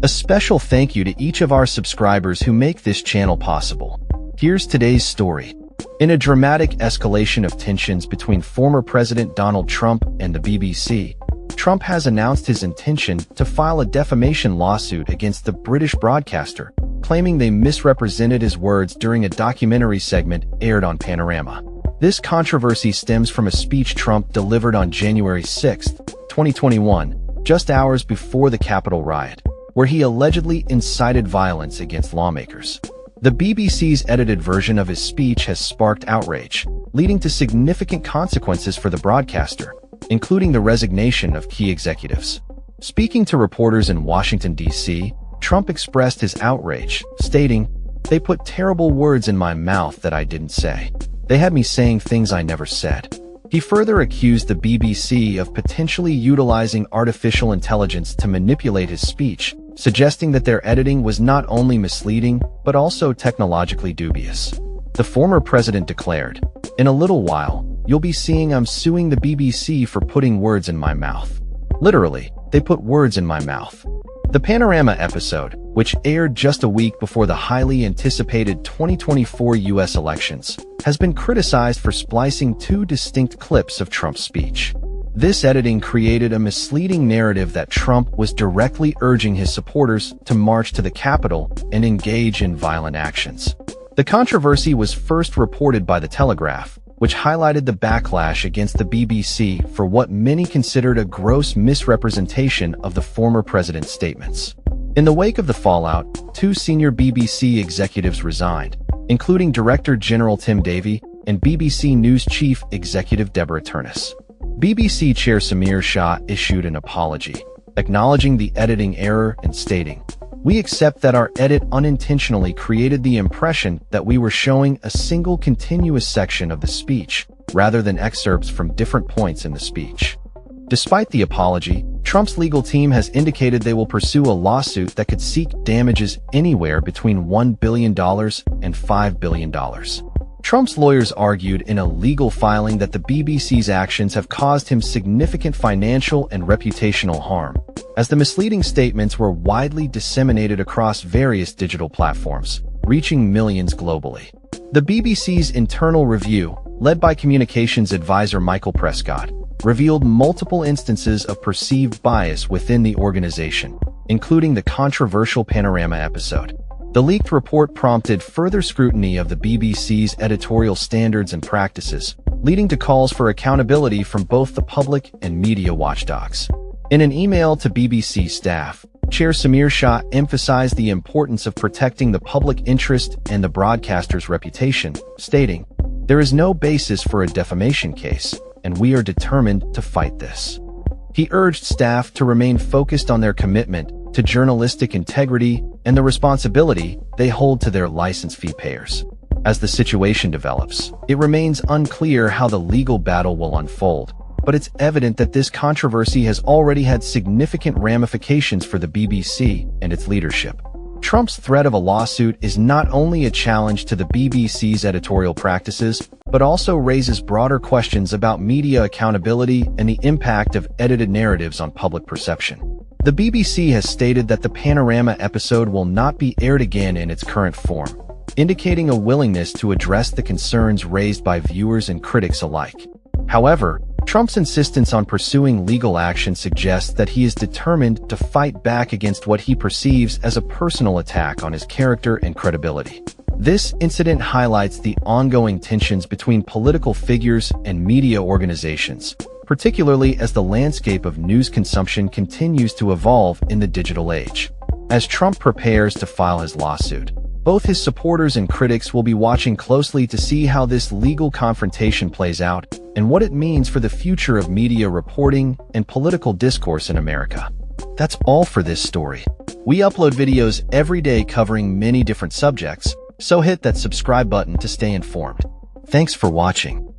A special thank you to each of our subscribers who make this channel possible. Here's today's story. In a dramatic escalation of tensions between former President Donald Trump and the BBC, Trump has announced his intention to file a defamation lawsuit against the British broadcaster, claiming they misrepresented his words during a documentary segment aired on Panorama. This controversy stems from a speech Trump delivered on January 6, 2021, just hours before the Capitol riot, where he allegedly incited violence against lawmakers. The BBC's edited version of his speech has sparked outrage, leading to significant consequences for the broadcaster, including the resignation of key executives. Speaking to reporters in Washington, D.C., Trump expressed his outrage, stating, "They put terrible words in my mouth that I didn't say. They had me saying things I never said." He further accused the BBC of potentially utilizing artificial intelligence to manipulate his speech, suggesting that their editing was not only misleading, but also technologically dubious. The former president declared, "In a little while, you'll be seeing I'm suing the BBC for putting words in my mouth. Literally, they put words in my mouth." The Panorama episode, which aired just a week before the highly anticipated 2024 U.S. elections, has been criticized for splicing two distinct clips of Trump's speech. This editing created a misleading narrative that Trump was directly urging his supporters to march to the Capitol and engage in violent actions. The controversy was first reported by The Telegraph, which highlighted the backlash against the BBC for what many considered a gross misrepresentation of the former president's statements. In the wake of the fallout, two senior BBC executives resigned, including Director General Tim Davie and BBC News Chief Executive Deborah Turnus. BBC Chair Samir Shah issued an apology, acknowledging the editing error and stating, "We accept that our edit unintentionally created the impression that we were showing a single continuous section of the speech, rather than excerpts from different points in the speech." Despite the apology, Trump's legal team has indicated they will pursue a lawsuit that could seek damages anywhere between $1 billion and $5 billion. Trump's lawyers argued in a legal filing that the BBC's actions have caused him significant financial and reputational harm, as the misleading statements were widely disseminated across various digital platforms, reaching millions globally. The BBC's internal review, led by communications advisor Michael Prescott, revealed multiple instances of perceived bias within the organization, including the controversial Panorama episode. The leaked report prompted further scrutiny of the BBC's editorial standards and practices, leading to calls for accountability from both the public and media watchdogs. In an email to BBC staff, Chair Samir Shah emphasized the importance of protecting the public interest and the broadcaster's reputation, stating, "There is no basis for a defamation case, and we are determined to fight this." He urged staff to remain focused on their commitment to journalistic integrity and the responsibility they hold to their license fee payers. As the situation develops, it remains unclear how the legal battle will unfold, but it's evident that this controversy has already had significant ramifications for the BBC and its leadership. Trump's threat of a lawsuit is not only a challenge to the BBC's editorial practices, but also raises broader questions about media accountability and the impact of edited narratives on public perception. The BBC has stated that the Panorama episode will not be aired again in its current form, indicating a willingness to address the concerns raised by viewers and critics alike. However, Trump's insistence on pursuing legal action suggests that he is determined to fight back against what he perceives as a personal attack on his character and credibility. This incident highlights the ongoing tensions between political figures and media organizations, particularly as the landscape of news consumption continues to evolve in the digital age. As Trump prepares to file his lawsuit, both his supporters and critics will be watching closely to see how this legal confrontation plays out and what it means for the future of media reporting and political discourse in America. That's all for this story. We upload videos every day covering many different subjects, so hit that subscribe button to stay informed. Thanks for watching.